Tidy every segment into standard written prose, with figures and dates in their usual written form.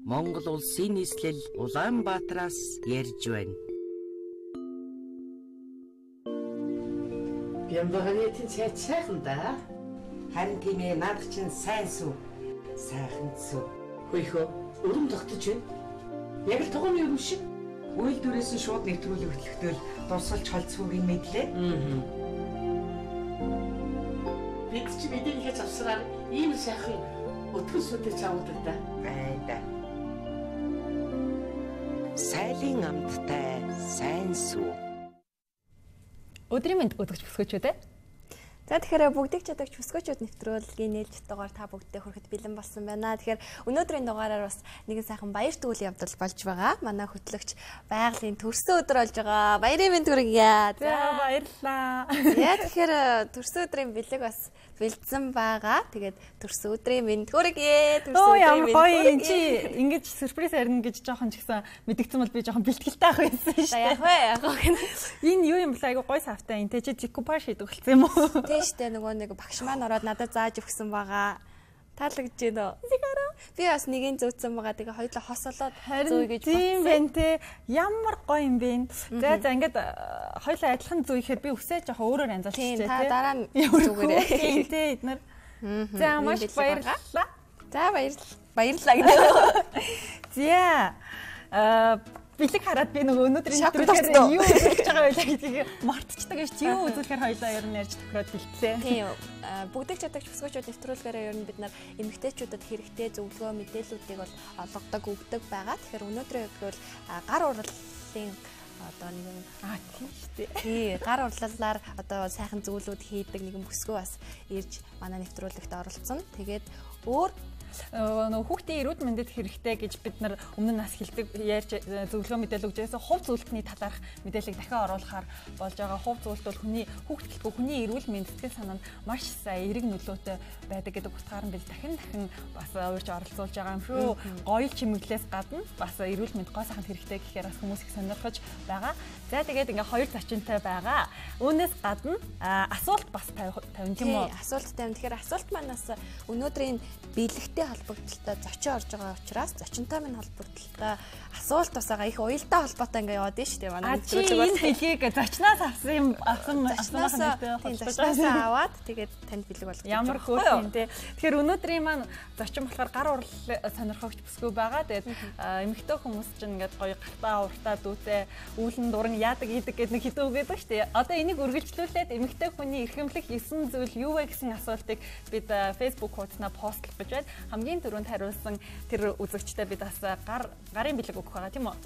Монгол улсын нийслэл Улаанбаатараас ярьж байна. Бямбаганий цайд сайхан да. Харин тийм ээ, наад чинь сайн сүү. Сайхан сүү. Хөөе, өрөм тогтож байна. Яг л туганы өрөм шиг. Үйлдвэрээс нь шууд нэвтрүүлэг хөтлөхтөл дурсалж холцохыг мэдлээ. Бид чи мэдээлэл хийж авсараа ийм сайхан өтгөн сүдэж авдаг да. Айда. Сайлын амттай сайн сүү. Өдрийн мэнд үзэгч бүсгүүчүүд. За тэгэхээр бүгдийг чадагч бүсгүүчүүд нэвтрүүлгийн нээлжит дугаар та бүгдээ хүрэхэд бэлэн болсон байна. Тэгэхээр өнөөдрийн дугаараар бас нэгэн сайхан баяр төвөл явдал болж байгаа. Манай хөтлөгч байгалийн төрсөн өдөр болж байгаа. Баярын мэнд хүргье. За баярлалаа. Яа тэгэхээр төрсөн өдрийн бэлэг бас бэлдсэн байгаа. Тэгээд төрсөн өдрийн мэнд хүргье. Төрсөн өдрийн мэнд. Гоё энэ чи ингэж сюрприз харина гэж жоохон ч гэсэн мэдгдсэн бол би жоохон бэлтгэлтэй ах байсан шүү дээ. Яг вэ. Энэ юу юм бэ? Айгу гоё савтай. Энэ чи жикупаш хийдэг болсон юм уу? Тэштэй нөгөө нэг багш маань ороод надад зааж өгсөн байгаа. Таалагдж байна уу? Би бас нэгийн зөөцсөн байгаа. Тэгээ хоёулаа хосолоод зүй гэж бодсон. Тийм байна те. Ямар гоё юм бэ? За ингээд хоёулаа адилхан зүй гэхээр би үсээ жоохон өөрөөр анзаарчихжээ те. Та дараа нь зүгээрээ. Тийм те эднэр. За маш баярлалаа. За баярлалаа гэдэг. За бэлэг хараад би нөгөө өнөөдрийн нэвтрүүлгээр юу үзүүлж байгаа байлаа гэдгийг мартчихдаг гэж чи юу үзүүлэхээр хоёлаа ер нь ярьж тохироод бэлтлээ. Тийм. Бүгдийг чадагч бүсгүүчүүд нэвтрүүлгээрээ ер нь бид нар эмэгтэйчүүдэд хэрэгтэй зөвлөгөө мэдээллүүдийг бол олгодог өгдөг байгаа. Тэгэхээр өнөөдрийн бол гар урлалын одоо нэгэн тийм шүү дээ. Тий, гар урлалаар одоо сайхан зүйлүүд хийдэг нэгэн бүсгүй бас ирж манай нэвтрүүлэгт оролцсон. Тэгээд өөр нөгөө хүүхдийн эрүүл мэндэд хэрэгтэй гэж бид нар өмнө нь нас хэлдэг ярьж зөвлөгөө мэдээлэл өгч байсан. Хувь зөвлөлтний талаарх мэдээллийг дахин оруулахаар болж байгаа. Хувь зөвлөлт бол хүний эрүүл мэнд сэтгэл санаанд маш сайн эерэг нөлөөтэй байдаг гэдэг утгаар нь бид дахин бас уурж оролцуулж байгаа юм шүү. Гоё чимэглэлээс гадна бас эрүүл мэнд гоо сайханд хэрэгтэй гэхээр бас хүмүүс их сонирхож байгаа. За тэгээд ингээ хоёр зочинтой байгаа. Үүнээс гадна асуулт бас тавина тийм үү? Асуулт тавина. Тэгэхээр асуулт манаас өнөөдрийн биелэгтэй холбогдлолтой зочин орж байгаа учраас зочинтой минь холбогдлолтой асуулт бас байгаа. Их уялдаа холбоотой ингээ яваад байна шүү дээ. Манай нэвтрүүлэг бол энэ хэлийг зочноос зочноос аваад тэгээд танд бэлэг болгох. Ямар хөөрхөн тий. Тэгэхээр өнөөдрийн маань зочин болохоор гар урлал сонирхогч бүсгүй байгаа. Тэгээд эмэгтэй хүмүүс чинь ингээд гоё гартаа уртаа дүүтэй үүлэн дуран яадаг идэг гэдэг нэг хэдэн үг гэдэг шүү дээ. Одоо энийг үргэлжлүүлээд эмэгтэй хүний эрхэмлэх 9 зүйл юу вэ гэсэн асуултыг бид Facebook хуудаснаа постлох гэж байна. Хамгийн түрүүнд хариулсан тэр үзэгчтэй бид бас гарын бэлэг өгөх байгаа тийм үү?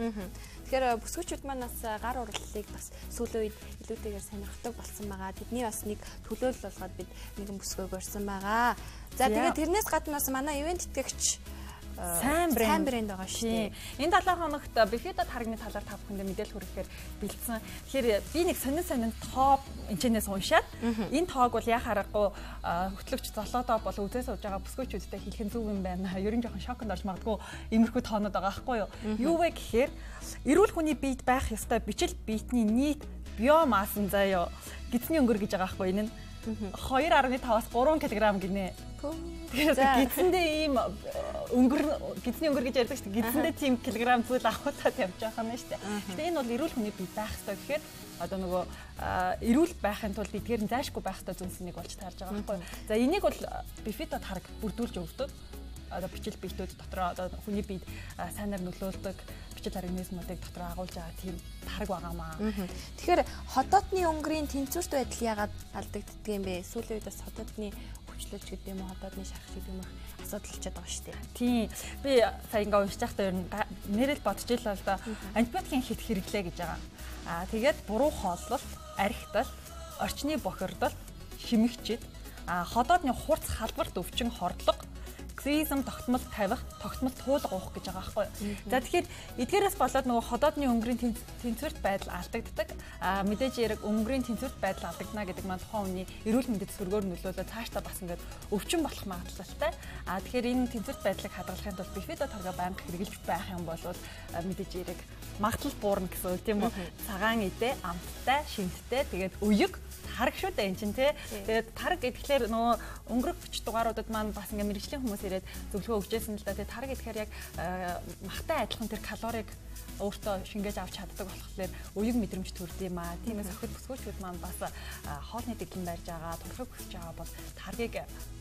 Тэгэхээр бүсгүүчүүд маань бас гар урлалыг бас сүүлийн үед илүүтэйгээр сонирхдаг болсон байгаа. Тэдний бас нэг төлөөлөл болгоод бид нэгэн бүсгүйг өрсөн байгаа. За тэгээд тэрнээс гадна бас манай ивент тэтгэгч сайн брэнд байгаа шүү дээ. Энэ 7 хоногт Бифидо тарганы талаар та бүхэндээ мэдээлэл хүргэхээр бэлдсэн. Тэгэхээр би нэг сонин топ энэчнээс уншаад энэ тоог бол яхаа аргагүй хөтлөгч золоодоо бол үзээс сууж байгаа бүсгүүчүүдтэй хэлхэн зүг юм байна. Ер нь жоохон шоконд орж магадгүй иймэрхүү тоонод байгаа байхгүй юу? Юу вэ гэхээр эрүүл хүний биед байх ёстой бичил биетний нийт биомасс нь заяа гидсний өнгөр гэж байгаа байхгүй энэ нь 2.5-аас 3 кг гинэ. Тэгэхээр гидсэндээ ийм гидсний өнгөр гэж ярьдаг шүү дээ. Гидсэндээ тийм килограмм зүйл авахтаа тавьж байгаа юм шүү дээ. Гэтэ энэ бол эрүүл хүний бие байх ёстой гэхээр одоо нөгөө эрүүл байхын тулд эдгээр нь зайлшгүй байх ёстой зүйлснийг болж таарж байгаа байхгүй юу. За энийг бол Бифидо тарг бүрдүүлж өгдөг. Одоо бичил биетүүд дотроо одоо хүний биед сайнаар нөлөөлдөг бичил организмуудыг дотроо агуулж байгаа тийм тарг байгаамаа. Тэгэхээр хотоодны өнгөрийн тэнцвэрт байдал яагаад алдагддаг юм бэ? Сүүлийн үед бас хотоодны хүчлэлч гэдэг юм уу, хотоодны шарах гэдэг юм асуудал болчиход байгаа шүү дээ. Тийм. Би сая ингээ уншиж байхдаа ер нь нэрэл бодож илаа л да. Антибиотикийн хит хэрэглээ гэж байгаа. Тэгээд буруу хооллолт, архитал, орчны бохирдол, шимэгчид, ходоодны хурц халдварт өвчин хордлого, кризм тогтмол тавих, тогтмол туулга уух гэж байгаа байхгүй юу. За тэгэхээр эдгээрээс болоод нөгөө ходоодны өнгөрийн тэнцвэрт байдал алдагддаг. Мэдээж яриг өнгөрийн тэнцвэрт байдал алдагдана гэдэг маань тухайн хүний эрүүл мэндэд сөргөөр нөлөөлөө цаашдаа бас ингээд өвчин болох магадлалтай. Тэгэхээр энэ тэнцвэрт байдлыг хадгалахын тулд Бифидо тарга байнга хэрэгжилж байх юм бол мэдээж яриг магадлал буурна гэсэн үг тийм үү. Цагаан эдээ, амттай, шинттэй, тэгээд өйг тараг шүү дээ энэ чинь тий. Тэгээд тараг гэхлээр нөгөө өнгөрөх дугааруудад маань бас ингээ мэрэгжлийн хүмүүс ирээд зөвлөгөө өгчээсэн л да. Тэгээд тараг гэхээр яг махтай адилхан тэр калорийг өөртөө шингээж авч чаддаг болохоор уяг мэдрэмж төрд юм аа. Тиймээс охид бүсгүйчүүд маань бас хоолны дэглэм барьж байгаа, турхыг хүсэж байгаа бол таргийг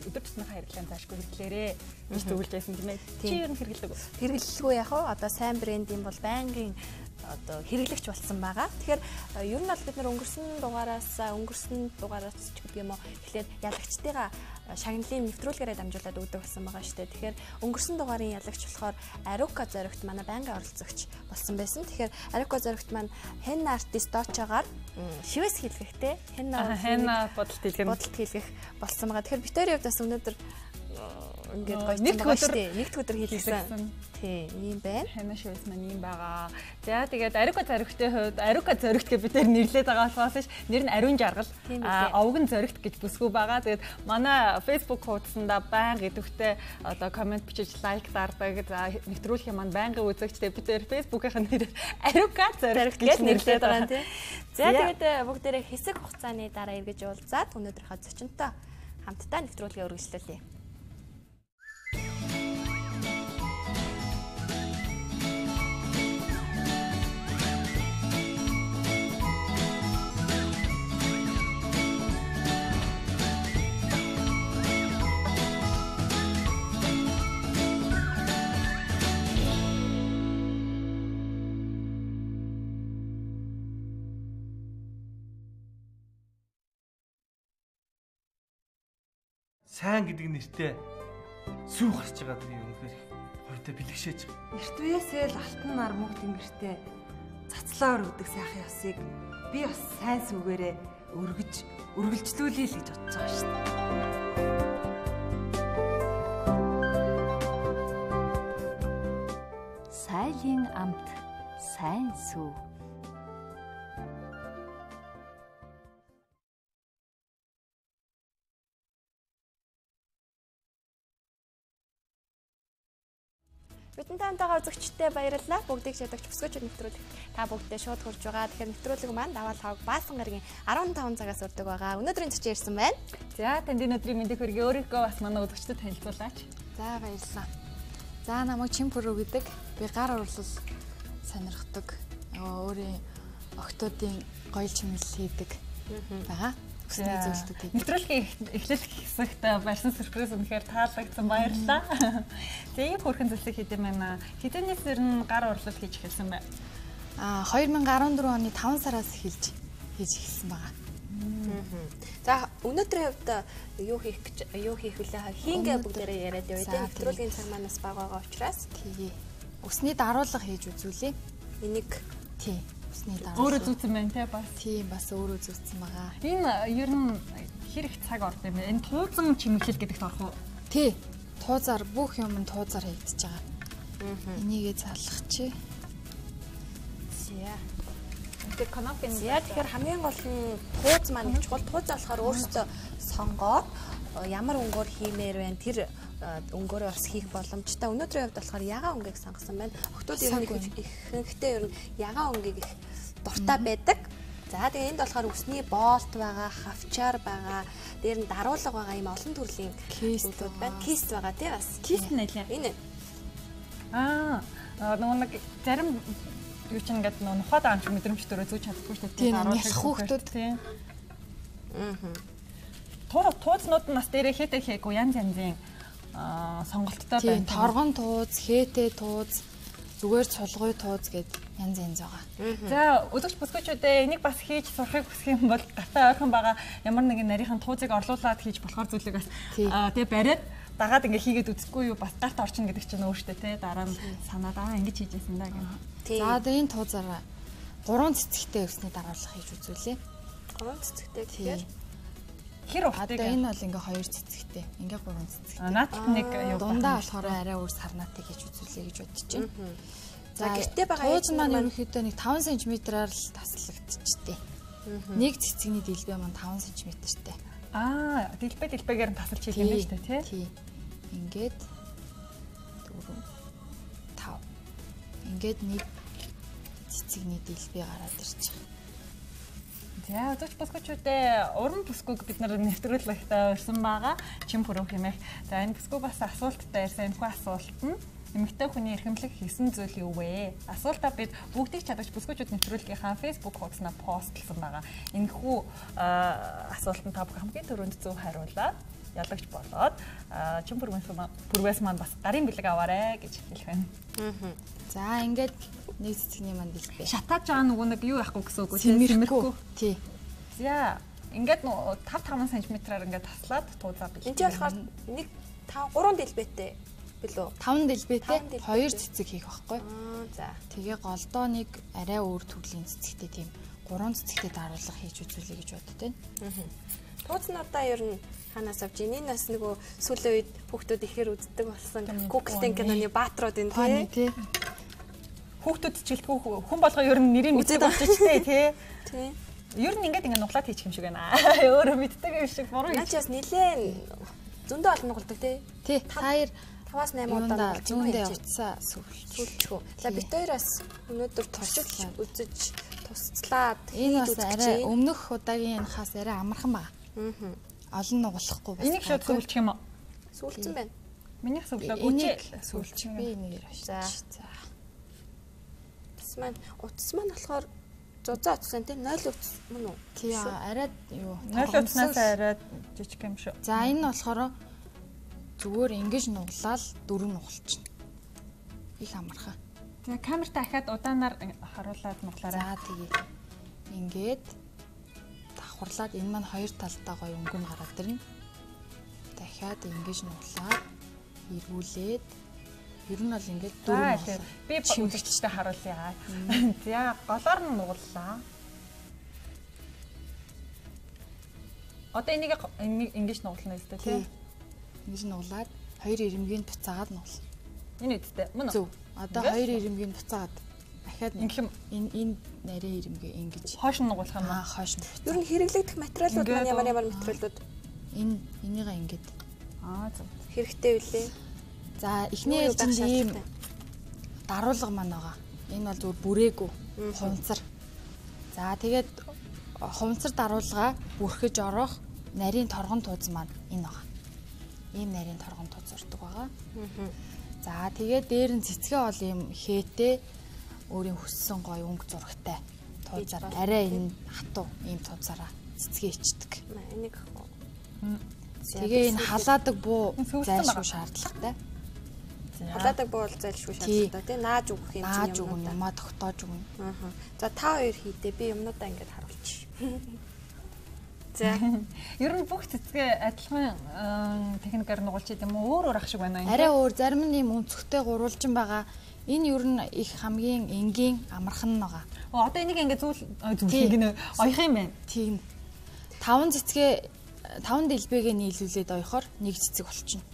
өдөр тутмынхаа хэрэглэн заашгүй хэрэглээрээ гэж зөвлөж байсан тийм ээ. Чи ер нь хэрэглэдэг үү? Хэрэглэхгүй яг уу одоо сайн брендийн бол байнгын одоо хэрэглэгч болсон байгаа. Тэгэхээр ер нь бол бид нэр өнгөрсөн дугаараас ч гэдэг юм уу эхлээд ялагчдыгаа шагналын нэвтрүүлгээрээ дамжуулаад өгдөг болсон байгаа шүү дээ. Тэгэхээр өнгөрсөн дугаарын ялагч болохоор Aruka зоригт манай байнгын оролцогч болсон байсан. Тэгэхээр Aruka зоригт маань Henna артист Дочоогоор шивэс хийлгэхтэй Henna бодолт хийлгэх болсон байгаа. Тэгэхээр битэрийн хувьд бас өнөөдөр ингээд гоё нэг өдөр хийлгэсэн. Тийм, ийм байна. Henna шивэс маань ийм байгаа. За тэгээд Aruka зоригтын хувьд Aruka зоригт гэж бид нэрлээд байгаа болохоос нэр нь Ариун жаргал, овгон зоригт гэж бүсгүй байгаа. Тэгээд манай Facebook хуудасанда байнга идэвхтэй одоо комент бичиж лайк дардаг. За нэвтрүүлгийн маань байнгын үзэгчтэй бид Facebook-ийн нэрээр Aruka зоригт гэж нэрлээд байгаа тийм. За тэгээд бүгдээрээ хэсэг хугацааны дараа эргэж уулзаад өнөөдрийнхөө зочинтой хамтдаа нэвтрүүлгээ үргэлжлүүлье. Сайн гэдэг нэртэй сүү гарч байгаа тэр юм үнэхээр хоёртой бэлгшээж байгаа. Эрт үеэсээ л алтан нар мөнх тэнгэртэй цацлаа өргөдөг сайхан ёсыг би бас сайн сүгээрээ үргэлжлүүлэе л гэж бодож байгаа шүү дээ. Сайлын амт сайн сүү. Бидэнтэй хамтаа үзэгчдээ баярлалаа. Бүгдийг шатагч бүсгүйчүүд нэвтрүүлэг та бүгдээ шууд хурж байгаа. Тэгэхээр нэвтрүүлэг маань даваал хавг Баасан гарагийн 15 цагаас урдаг байгаа. Өнөөдрийн зочин ирсэн байна. За танд энэ өдрийн мэндийг хүргэе. Өөрийгөө бас манай үзэгчдэд танилцуулаач. За баярлалаа. За намайг Чимпүрүү гэдэг. Би гар урлал сонирхдаг. Өөрийн охтуудын гоёл чимэглэл хийдэг байгаа. Хүсний зүйлүүд. Нэвтрүүлгийн эхлэл хэсэгт барьсан сюрприз үнэхээр таалагдсан баярлалаа. Тэгээ ийм хөрхэн зүйлсийг хийдэм байна. Хэдэнээс ер нь гар урлал хийж эхэлсэн бэ? 2014 оны 5 сараас хийж эхэлсэн байгаа. За өнөөдрийн хувьд юу хийх вүлээ хийнгээ бүгдээрээ яриад явъя тийм. Нэвтрүүлгийн цаг манаас бага байгаа учраас тэгээ өсний даруулга хийж үзүүлье. Энийг тий өөрөө зүүцсэн байна те бас. Тийм бас өөрөө зүүцсэн байгаа. Энэ ер нь хэрэг цаг орд юм бэ? Энэ туузан чимэглэл гэдэгт орох уу? Тий. Туузаар бүх юм нь туузаар хийгдэж байгаа. Энийгээ залгахчи. За. Тэгэхээр хамгийн гол нь тууз маань гэж бол тууз болохоор өөрөөсөө сонгоод ямар өнгөөр хиймээр байна. Тэр өнгөөрөө бас хийх боломжтой. Өнөөдрийн хувьд болохоор ягаан өнгийг сонгосон байна. Охтууд ер нь ихэнхдээ ер нь ягаан өнгийг их дуртай байдаг. За тэгээ энд болохоор үсний боолт байгаа, хавчаар байгаа, дээр нь даруулга байгаа юм олон төрлийн зүйлүүд байна. Кист байгаа тий бас. Кист нэлээ. Энэ. Нэг зарим юу ч ингээд нухад аамч мэдрэмж төрөө зүүж чаддаггүй шүү дээ. Даруулга хүүхдүүд тий. Туузнууд нь нас дээрээ хэтэ хийгээгүй янз янзын сонголттой байна. Торгон тууз, хэтэ тууз, зүгээр цулгуй тууз гэд янз янз байгаа. За үзэгч бүсгүйчүүдээ энийг бас хийж сурахыг хүсэх юм бол гартаа ойрхон байгаа ямар нэгэн нарийнхан туузыг орлуулад хийж болохоор зүйлийг бас тэгээ бариад дагаад ингээ хийгээд үзэхгүй юу бас гарт орчин гэдэг чинь өөртөө те дараа нь санаад ингэж хийж яасан даа гэх. За тэгээ энэ туузаараа 3 цэцэгтэй өсний даруулга хийж үзүүлье. 3 цэцэгтэй тэгэхээр хэр ухдаг. Одоо энэ бол ингээ 2 цэцэгтэй. Ингээ 3 цэцэгтэй. Наадт нэг юу дундаа болохоор арай өөр сарнаатай гэж үзүүлээ гэж бодож байна. За гэртээ байгаа тууз маань ерөнхийдөө нэг 5 см-аар л таслагдчихжээ. Нэг цэцэгний дэлбээ маань 5 см-тэй. Дэлбэгээр нь тасалж хийх юм байна шүү дээ тий. Ингээд 4 5. Ингээд нэг цэцэгний дэлбээ гараад ирж байгаа. За зөвч бүсгүүчүүдээ уран бүсгүйг бид нар нэвтрүүлэхдээ өрсөн байгаа. Чин пүрэв хэмээх. За энэ бүсгүй бас асуулттай ирсэн. Энэхүү асуулт нь эмэгтэй хүний эрхэмлэх хийсэн зүйл юу вэ? Асуултаа бид бүгдийг чадагч бүсгүүчүүд нэвтрүүлгийнхаа Facebook хуудаснаа постлсан байгаа. Энэхүү асуултанд та бүхэн хамгийн түрүүнд зөв хариулаад ялагч болоод чин пүрвээс маань бас гарын бэлэг аваарэ гэж хэлэх байна. За ингээд нэг цэцгийн манд дэлбэ. Шатааж байгаа нөгөө нэг юу яахгүй гэсэн үг үү? Сэмэрхгүй. Тий. За ингээд 5-5 см-аар ингээд таслаад туулаа бил. Энд чинь болохоор нэг 3 дэлбэтэй билүү? 5 дэлбэтэй 2 цэцэг хийх байхгүй. За. Тэгээ голдоо нэг арай өөр төрлийн цэцэгтэй тийм 3 цэцэгтэй даруулга хийж үзүүлэе гэж бодод байна. Тууцнуудаа ер нь ханаас авч ийн. Энэ бас нөгөө сүүлийн үед хүүхдүүд ихээр үздэг болсон Google-ийн киноны баатрууд энэ тий. Хүүхдүүд ч гэлтгүй хүн болгоо ер нь нэрийг мэддэг болчих тээ тий. Тий. Ер нь ингээд нуглаад хийчих юм шиг байна. Өөрөө мэддэг юм шиг буруу. Начаас нилээн зөндөө олон нугалдаг тий. Тий. 5-8 удаа зүүндээ утсаа сүлжчихв. За бид хоёроос өнөөдөр туршиж үзэж туслаад энэ бас арай өмнөх удаагийн хаас арай амархан байна. Олон нугалахгүй бас. Энийг шууд сүлжих юм уу? Сүлжсэн байна. Миний сүлээг үчи сүлжих би энийг ярьж. За. Тасман утас маань болохоор зузаан утсан тийм 0 утас мөн үү? Тий арай юу 0 утаснаас арай жижиг юм шүү. За энэ болохоор зүгээр ингэж нуглаад 4 нугалчихна. Их амархан. Тэгээ камертаа ахаад удаанаар харуулад нуглаарай. За тэгээ ингээд давхарлаад энэ маань хоёр талдаа гоё өнгө нь гараад ирнэ. Дахиад ингэж нуглаад эргүүлээд ер нь бол ингээд 4 нуглаа. Би үзэгчтэй харуулъя. За голоор нь нуглаа. Одоо энийг ингэж нуглана үстэй тий. Ингэж нуглаад хоёр ирэмгийн буцаагаад нуглаа. Энэ үстэй мөн үү? Зөв. Одоо хоёр ирэмгийн буцаагаад дахиад энэ нарийн ирэмгээ ингэж хойш нь нуглах юм аа. Хойш нь. Ер нь хэрэглэгдэх материалууд маань ямар материалууд? Энийгээ ингэж зөв. Хэрэгтэй үлээ. За эхний ээлжинд ийм даруулга маань байгаа. Энэ бол зүгээр бүрээгүй хувцар. За тэгээд хувцар даруулга бүрхэж орох нарийн торгон тууз маань энэ байгаа. Ийм нарийн торгон тууз урдаг байгаа. За тэгээд дээр нь цэцгээ бол ийм хээтэй өөрийн хүссэн гоё өнгө зурагтай туузаар арай энэ хатуу ийм туузаараа цэцгээ ичдэг. Энийг тэгээ энэ халаадаг буу зайлшгүй шаардлагатай. Халаадаг буу бол зайлшгүй шаардлагатай тий. Нааж өгөх юм чинь юм. Нааж өгнө, юмаа тогтоож өгнө. За та хоёр хийдэ би юмнуудаа ингэж харуулчих. За. Ер нь бүх цэцгээ адилхан техникээр нугалж идэм үү? Өөр ах шиг байна энэ. Арай өөр, зарим нь юм өнцгтэй гурвалжин байгаа. Энэ ер нь их хамгийн энгийн амархан байгаа. Одоо энийг ингэ зүйлэх гинэ оёх юм байна. Тийм. 5 цэцгээ 5 дэлбэгээ нийлүүлээд оёхоор нэг цэцэг болчихно.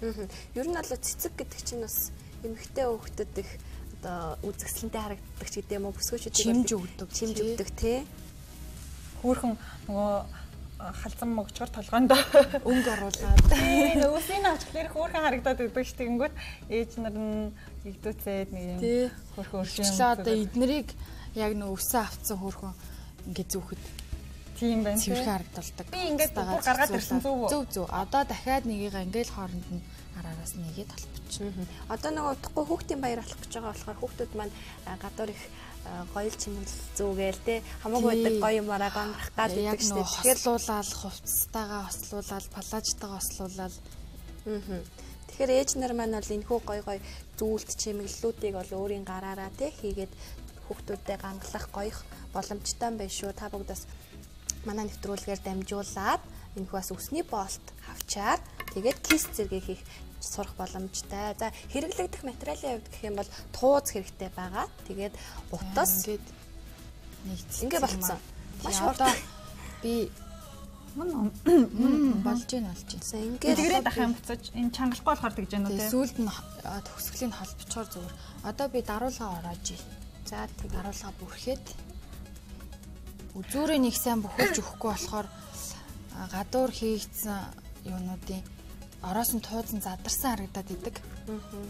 Ер нь бол цэцэг гэдэг чинь бас эмэгтэй хүүхдэд их одоо үзэсгэлэнтэй харагддаг ч гэдэг юм уу? Бүсгүүчүүд чимж өгдөг тий. Хөөхөн нөгөө халзан мөгчгөр толгоонд өнгө оруулаад өвсний авчлаар хөөхөн харагдаад өгдөг ш тэгэнгүүт ээж нар нь игдүүцээд нэг юм хөөхөн өршин. Одоо эднэрийг яг нөө өвсөө авцсан хөөхөн ингээ зүүхэд тийм байна. Цэвэрхэн харагдалдаг. Би ингээд бүр гаргаад ирсэн зүв үү? Зөв. Одоо дахиад нэгийг ингээл хооронд нь араараас нэгээд толбочихно. Одоо нөгөө утгагүй хүүхдийн баяр алах гэж байгаа болохоор хүүхдүүд маань гадуур их гоёл чимэглэл зүүгээл те хамаагүй байдаг гоё юм араа гонрах гад байдаг шүү дээ. Тэгэхээр хослуулаад хувцастайгаа хослуулаад палажтайгаа хослуулаад тэгэхээр ээж нар маань бол энэхүү гоё зүйлт чимэглэлүүдийг бол өөрийн гараараа те хийгээд хүүхдүүдэд гангалах гоёх боломжтой юм байна шүү. Та бүгдээс манай нэвтрүүлгээр дамжуулаад энэхүү бас өсний болт авчаар тэгээд кист зэрэг хийх сурах боломжтой. За хэрэглэгдэх материалын хувьд гэх юм бол тууз хэрэгтэй байгаа. Тэгээд утас ингээд ингээ болцсон. Маш одоо би болж байна. Ингээ тэгээд ах юм буцаж энэ чангалахгүй болохоор тэгж яана үү те. Сүүлд нь төгсгөлийн холбочоор зүгээр. Одоо би даруулгаа ороож ий. За тэг даруулгаа бүрхэд үзүүрээ нэг сайн бөхөлж өгөхгүй болохоор гадуур хийгдсэн юунуудын ороос нь тууз нь задарсан харагдаад идэг.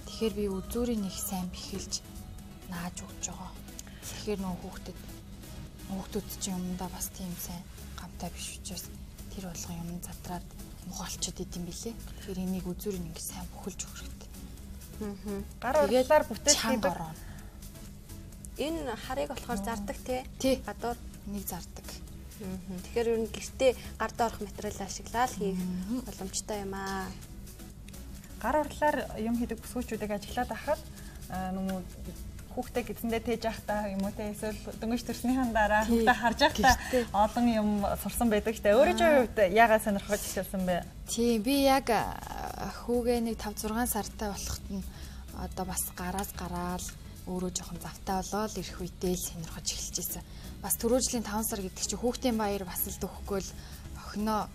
Тэгэхээр би үзүүрийн нэг сайн бэхэлж нааж өгч байгаа. Тэгэхээр нөө хүүхдүүд чинь юмдаа бас тийм сайн хамтай биш учраас тэр болгон юм задраад муухалчод идэм билээ. Тэгэхээр энийг үзүүр ингэ сайн бөхөлж өгөх хэрэгтэй. Гар урлаар бүтээл хийдэг. Энэ харыг болохоор зардаг тий. Гадуур Нэг зардаг. Тэгэхээр ер нь гэртээ гард орох материал ашиглаад хийх боломжтой юм аа. Гар урлаар юм хийдэг бүсгүүчүүдийг ажиглаад ахад нөгөө хүүхдээ гидсэндээ тээж ахтаа юм уу те эсвэл дөнгөж төрснийхэн дараа хүүхдээ харж ахтаа олон юм сурсан байдаг те. Өөрийнхөө хувьд яагаад сонирхож хэлсэн бэ? Тийм би яг хүүгээ нэг 5-6 сартай болоход нь одоо бас гараас гараал өөрөө жоохон завтай болоод ирэх үедээ л сонирхож эхэлж байсан. Бас түрүү жилийн 5 сар гэдэг чинь хүүхдийн баяр бас л дөхөхгүй л охиноо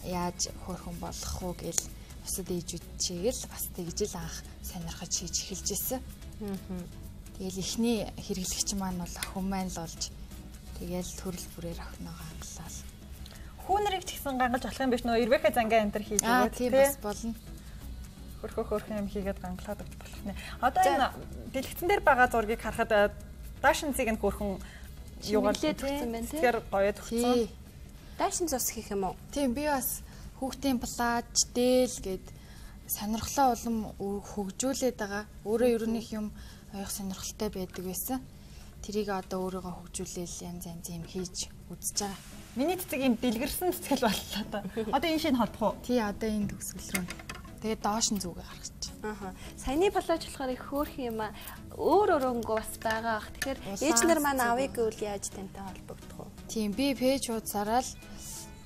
яаж хөөрхөн болох уу гэл бусад ээжүүдчээл бас тэгж л анх сонирхож хийж эхэлж байсан. Тэгэл эхний хэрэглэгч маань бол охин маань л болж тэгэл төрөл бүрээр охиноогоо англаад. Хүү нарыг ч гэсэн гангаж болох юм биш нөө эрвэхэ зангаа энэ төр хийж өгөөд тийм бас болно. Хөрхөн юм хийгээд гангалаад өгч болох нэ. Одоо энэ дэлгэцэн дээр байгаа зургийг харахад даашинцыг нь хөрхөн юугаар төгсөн байна тийм. Тэгэхээр гоё төгсөн. Даашин цус хийх юм уу? Тийм би бас хүүхдийн плаж, дээл гэд сонирхлоо улам хөгжүүлээд байгаа. Өөрөө ер нь их юм оёх сонирхолтой байдаг байсан. Тэрийг одоо өөрийгөө хөгжүүлээл янз юм хийж үзэж байгаа. Миний цэцэг юм дэлгэрсэн цэцгэл боллоо та. Одоо энэ шинэ холбох уу? Тий одоо энэ төгсгөл рүү. Тэгээд доош нь зүгээ гаргачих. Саяны плаж болохоор их хөөх юм аа. Өөр өрөнгөө бас байгаа ах. Тэгэхээр ээж нар маань авыг гэвэл яаж тантай холбогдох вэ? Тийм би пэйж хуудасараа л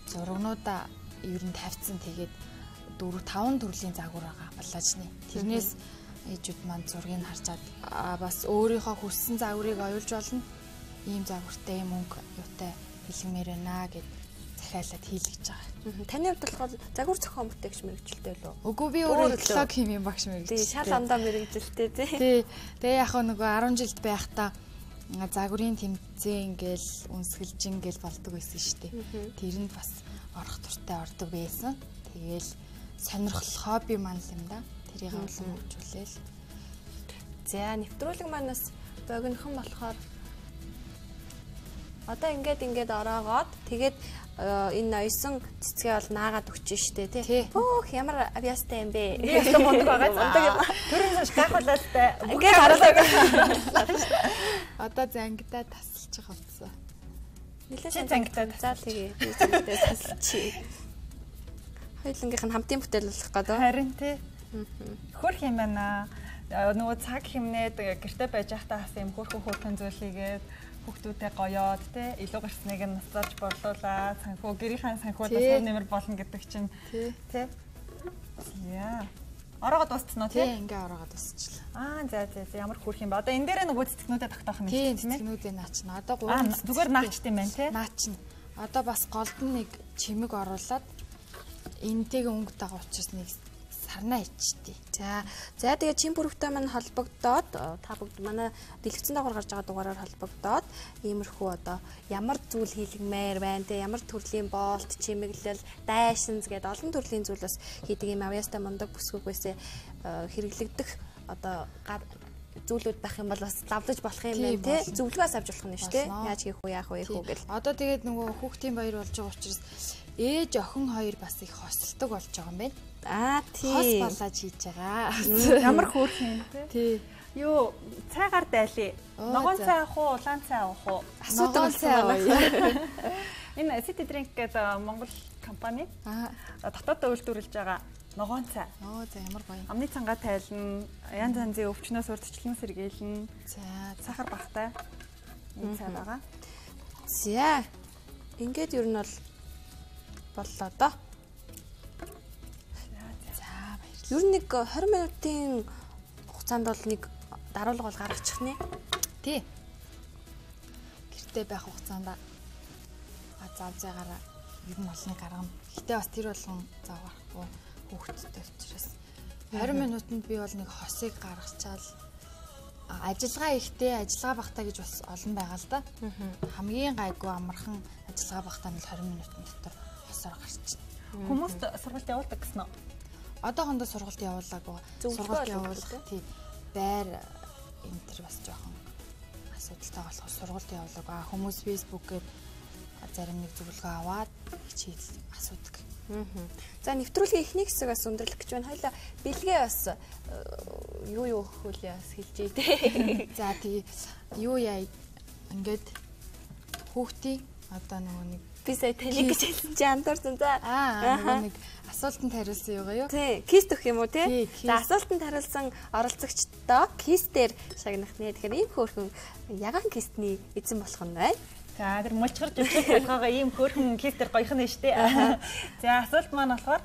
зургнуудаа ер нь тавьсан. Тэгээд 4-5 төрлийн загвар байгаа плажны. Тэрнээс ээжүүд маань зургийг харжаад бас өөрийнхөө хүссэн загварыг оюулж болно. Ийм загвартай юм өнгө юутай хэлмээр байна гэд захиалаад хийлгэж байгаа. Таны хувьд болохоор загвар зохион бүтээгч мэрэгчлээ лөө? Үгүй би өөрөө эколог химийн багш мэрэгчлээ. Тий, шал андаа мэрэгчлээ тий. Тий. Тэгээ яг нөгөө 10 жилд байхдаа загварын тэмцээн ингээл үнсгэлж ингээл болдог байсан шүү дээ. Тэр нь бас орох туртай ордог байсан. Тэгээл сонирхол хобби маань л юм да. Тэрийг олон хөгжүүлээл. За, нэвтрүүлэг маань бас богинохон болохоор одоо ингээд ороогоод тэгээд энэ ноёсон цэцгээ бол наагаад өгч штэ тий. Өөх ямар авьяастай юм бэ? Ястаа мундаг байгаа. Мундаг юм. Төрөөс гайхуулаатай. Ингээд хараад одоо зангидаа тасалж байгаа утсан. Нилээ зангидаа тасаал тэгээ. Би зангидаа тасалчих. Хоёулангийнх нь хамтын бүтээл болох гэдэг. Харин тий. Хөрх юм байна. Нөгөө цаг хэмнээд гэрте байж байхдаа хас юм хөрхөн зүйлийгээд хүүхдүүдтэй гоёод те илүү гарсныг нь насааж борлуулаад санхүү гэрийнхэн санхүүдээс нэмэр болно гэдэг чинь те. Яа. Ороогод дуусчихно те. Тий ингээ ороогод дуусчихлаа. За ямар хөрх юм бэ? Одоо энэ дээр нөгөө цэцгнүүдэд тогтоох нь тийм цэцгнүүдээ наачна. Одоо 3 зүгээр наачт юм байна те. Наачна. Одоо бас голд нэг чимэг оруулаад энтэйг өнгөд байгаа учраас нэг сарнаа ичтий. За тэгээ чин бүрэгтэй маань холбогдоод та бүгд манай дэлгэцэн дагавар гарч байгаа дугаараар холбогдоод иймэрхүү одоо ямар зүйл хийлгмээр байна те ямар төрлийн боолт, чимэглэл, дайшинз гэдэг олон төрлийн зүйл бас хийдэг юм авьяастай мундаг бүсгүйг байсаа хэрэглэгдэх одоо зүйлүүд байх юм бол бас давлаж болох юм байна те зөвлөгөөс авч болох нь шүү те яаж хийх вэ яах вэ гэл. Одоо тэгээд нөгөө хүүхдийн баяр болж байгаа учраас ээж охин хоёр бас их хосолдог болж байгаа юм байна. Тий. Хос балаж хийж байгаа. Ямар хөөрх юм те. Тий. Юу цайгаар дайлээ. Ногоон цай авах уу, улаан цай авах уу? Ногоон цай авъя. Энэ City Drink гэдэг Монгол компани дотооддоо үйлдвэрлэж байгаа ногоон цай. За ямар гоё. Амны цангаа тайлна, янз янзын өвчнөөс урьдчилан сэргийлнэ. За сахар багтай. Энэ цай байгаа. За. Ингээд ер нь бол боллоо доо. Ер нь нэг 20 минутын хугацаанд бол нэг даруулга бол гаргачих нэ. Тий. Гэртээ байх хугацаанд зав заагаараа ер нь олныг гаргана. Гэтэ бас тэр болгон зав гарахгүй хүүхдтэй учраас 20 минутанд би бол нэг хосыг гаргачаал ажиллагаа ихтэй ажиллагаа багтаа гэж бас олон байгаа л да. Хамгийн гайгүй амархан ажиллагаа багтаа нь 20 минутын дотор хосоор гарчихна. Хүмүүст сургалт явуулдаг гэсэн үү? Одоохондоо сургалт явуулаагүй. Сургалт явуулах тий байр энэ төр бас жоохон асуудалтай болох сургалт явуулаагүй. Хүмүүс Facebook-ээр зарим нэг зөвлөгөө аваад хичээл асуудаг. За нэвтрүүлгийн эхний хэсэг бас өндөрлөх гэж байна. Хоёлаа бэлгээ бас юу хөлөө бас хэлж ийдээ. За тэгээ юу яа ингээд хүүхдийн одоо нөгөө нэг би сая таныг гэж хэлсэн чи андуурсан за. Нөгөө нэг асуултанд хариулсан юугаа юу? Тий, кист өгөх юм уу тий? За асуултанд хариулсан оролцогчдоо кистээр шагнах нэ. Тэгэхээр ийм хөөрхөн ягаан кистний эзэн болох нь байна. За тэр мулчгарч өгөх болгоогоо ийм хөөрхөн кистер гоёх нь штэ. За асуулт маань болохоор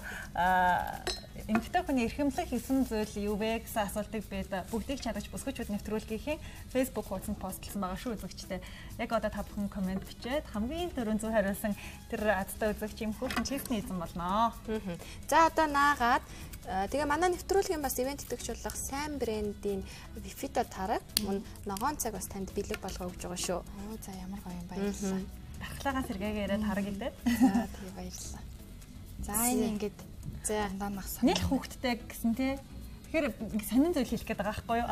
эмэгтэй хүний эрхэмлэх 9 зүйл юу вэ гэсэн асуултыг бид бүгдийг чадаж бүсгүүчүүд нэвтрүүлгийнхээ Facebook хуудсанд постлсан байгаа шүү үзэгчтэй. Яг одоо та бүхэн комент бичээд хамгийн түрүүн зөв хариулсан тэр азтай үзэгч юм хөөрхөн кистний эзэн болно. За одоо наагаад тэгээ манай нэвтрүүлгийн бас ивент итгэж болох сайн брендийн Bifito тараг мөн ногоон цаг бас танд бэлэг болгоо өгж байгаа шүү. За ямар гоё юм баярлалаа. Дархлаагаа сэргээгээ яриад хараг гэдэг. За тэгээ баярлалаа. За энэ ингээд нийл хүүхдтэй гэсэн тий. Тэгэхээр сонин зүйл хэлэх гээд байгаа байхгүй юу?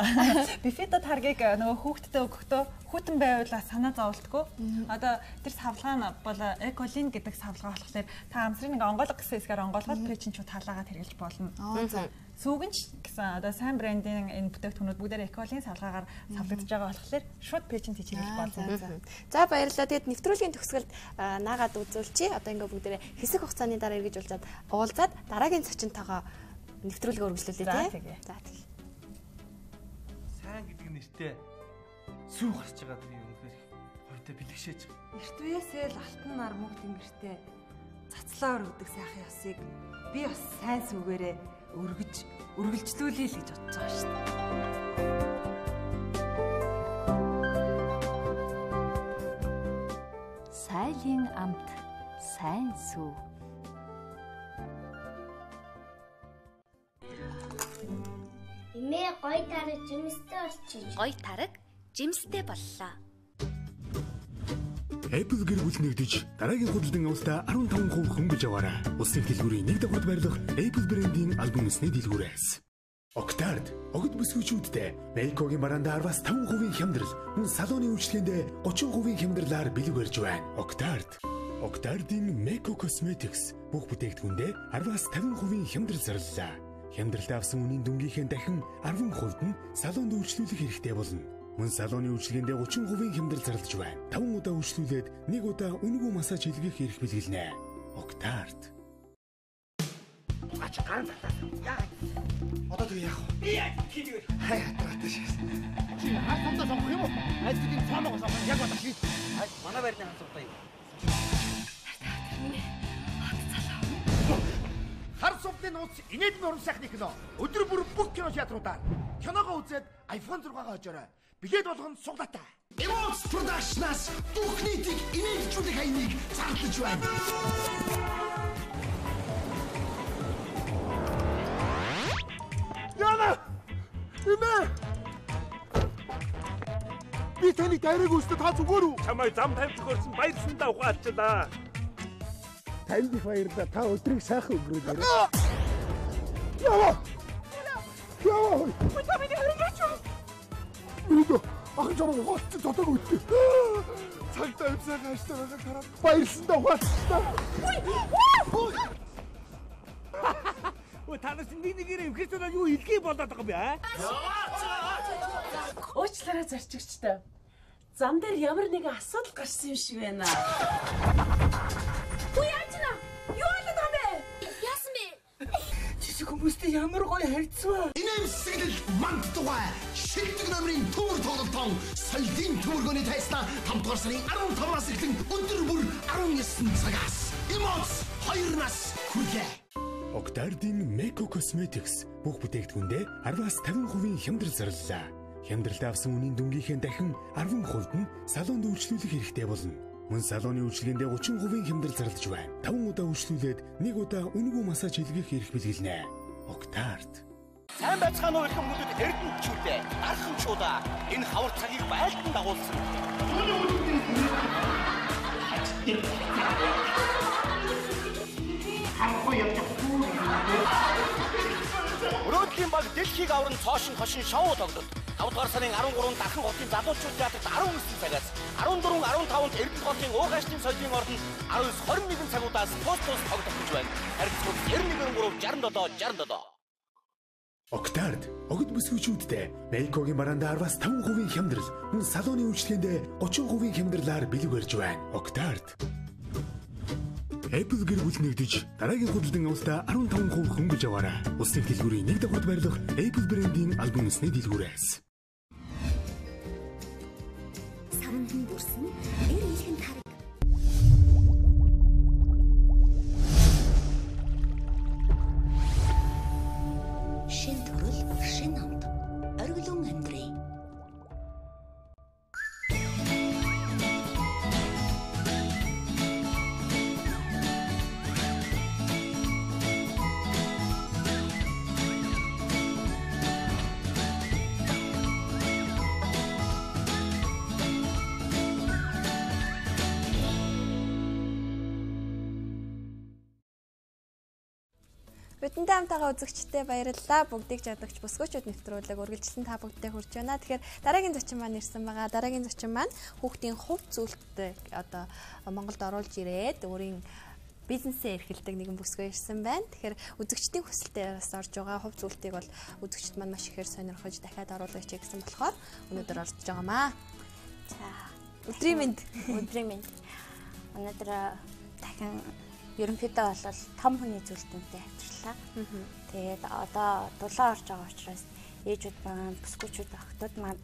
Bifito таргийг нөгөө хүүхдтэй өгөхдөө хүүтэн байвал санаа зовлтгүй. Одоо тэр савлгаа нь бол эколин гэдэг савлгаа болохоор та амсрын нэг онгойлго гэсэн хэсгээр онгойлгоод пэчин чуу талаагаад хэрэглэж болно. Сүүгэн ч гэсэн одоо сайн брендийн энэ бүтээгдэхүүнүүд бүгдээр эколин савлгаагаар савлагдж байгаа болохоор шууд пэчин тийч хэрэглэж болно. За баярлалаа. Тэгэд нэвтрүүлгийн төгсгөлд наагаад үзүүлчихье. Одоо ингээ бүгдээрээ хэсэг хугацааны дараа эргэж уулзаад уулзаад дараагийн цочинтойгоо нэвтрүүлгээ үргэлжлүүлээ тий. За тий. Сайн гэдэг нэртэй сүү гарч байгаа тэр юм үнэхээр хоёртой бэлгшээж байгаа. Эрт үеэсээ л алтан нар мөнх тэнгэртэй цацлаар өгдөг сайхан ёсыг би бас сайн сүгээрээ үргэлжлүүлэе л гэж бодож байгаа шүү дээ. Сайлын амт сайн сүү. Эмээ гоё тараг жимстэй болчих. Гоё тараг жимстэй боллоо. Apple гэр бүл нэгдэж дараагийн худалдан авалтаа 15% хөнгөж аваарай. Улсын дэлгүүрийн нэг давхарт барилга Apple брендийн альбом эсний дэлгүүрээс. Octard огт бүсгүүчүүдтэй Meiko-гийн бараанда 15% хямдрал, мөн салууны үйлчлэгэндээ 30% хямдралаар бэлэг барьж байна. Octard-ийн Meiko Cosmetics бүх бүтээгдэхүүндээ 15% хямдрал зарлалаа. Хямдралтай авсан үнийн дүнгийнхээ дахин 10% нь салуунд үйлчлүүлэх хэрэгтэй болно. Мөн салууны үйлчлэгэндээ 30% хямдрал зарлаж байна. 5 удаа үйлчлүүлээд 1 удаа үнэгүй массаж хийлгэх эрх бэлгэлнэ. Octard. Ач ган татаа. Яа. Одоо тэгээ яах вэ? Яа, хийдгээр. Хаяа татаа шээс. Чи хар самтаа сонгох юм уу? Айцгийн цаамаа сонгох яг бодож шít. Ай, манай байрны хар самтаа юм. Хар самтын нууц инээдмийн уран сайхны кино. Өдөр бүр бүх кино театруудаар киногоо үзээд iPhone 6-гаа хожоорой. Билет болгоно суглаатай. Emox Production-аас бүх нийтийг инээдчүүлэх хаяныг зарлаж байна. Яна! Имэ! Би таны дайраг үстэ та зүгээр үү? Чамайг зам тавьж өгсөн баярсандаа ухаалчлаа. Танд их баярлалаа. Та өдрийг сайхан өнгөрүүлээрэй. Яа! Яа! Утамын өргөч. Үгүй ах жоо хот цотог үтээ. Цагтаа өвсөг хааштай байгаа хараад баярлсандаа ухаалчлаа. Өө танаас нэгнийгээр эмхэрчүүд юу илгээ болоод байгаа бэ? Уучлаарай зарчигчтай. Зам дээр ямар нэгэн асуудал гарсан юм шиг байна. Үгүй яачна. Юу болоод байгаа бэ? Яасан бэ? Чи хүмүүстэй ямар гоё харьцсан. Инээмсэглэл мандтугай. Шилдэг намрын төмөр тоглолтон соёлын төмөргөний тайснаа 5 дугаар сарын 15-аас эхлэн өдөр бүр 19 цагаас Emox 2 нас хүрээ. Octard-ийн Meiko Cosmetics бүх бүтээгдэхүүндээ 10-50% хямдрал зарлалаа. Хямдралтай авсан үнийн дүнгийнхээ дахин 10% нь салуунд үйлчлүүлэх хэрэгтэй болно. Мөн салууны үйлчлэгэндээ 30% хямдрал зарлаж байна. 5 удаа үйлчлүүлээд 1 удаа үнэгүй массаж хийлгэх эрх бэлгэлнэ. Octard. Сайн байцгаана уу хүмүүст эрдэнэчүүдээ архамчуудаа энэ хавар цагийг байлдан дагуулсан. Өрөөдлийн баг дэлхийг авран цоошин хошин шоу тогтод. 5 дугаар сарын 13-нд Дархан хотын залуучууд театрт 19 цагаас 14-15-нд Эрдэнэ хотын уугашны соёлын ордонд 19-21 цагуудаас пост-пост тогтох гэж байна. Харилцагч 91-3-67-67. Октард огт бүсгүйчүүдтэй Мейкогийн бараанда 10-5% хямдрал, мөн салууны үйлчлэгэндээ 30% хямдралаар бэлэг барьж байна. Октард. Apple гэр бүл нэгдэж дараагийн худалдан авалтаа 15% хөнгөж аваарай. Улсын дэлгүүрийн нэг давхурд барилга Apple брендийн альбом эсний дэлгүүрээс. Савнхан бүрсэн эр ихэнх тариг. Шин төрөл, шин амт. Оргилон Андрей. Бидэнтэй хамтаага үзэгчтэй баярлалаа. Бүгдийг жадагч бүсгүйчүүд нэвтрүүлэг үргэлжлэн та бүгдээ хүрч байна. Тэгэхээр дараагийн зочин маань ирсэн байгаа. Дараагийн зочин маань хүүхдийн хувь зүйлтэй одоо Монголд оруулж ирээд өөрийн бизнесээ эрхэлдэг нэгэн бүсгүй ирсэн байна. Тэгэхээр үзэгчдийн хүсэлтээр бас орж байгаа хувь зүйлтийг бол үзэгчд маань маш ихээр сонирхож дахиад оруулаач гэсэн болохоор өнөөдөр орж байгаамаа. За, өдрийн мэнд. Өнөөдөр дахин ерөнхийдөө бол том хүний зүйлтэнтэй авчирлаа. Тэгээд одоо дулаан орж байгаа учраас ээжүүд маань, бүсгүйчүүд охтууд маань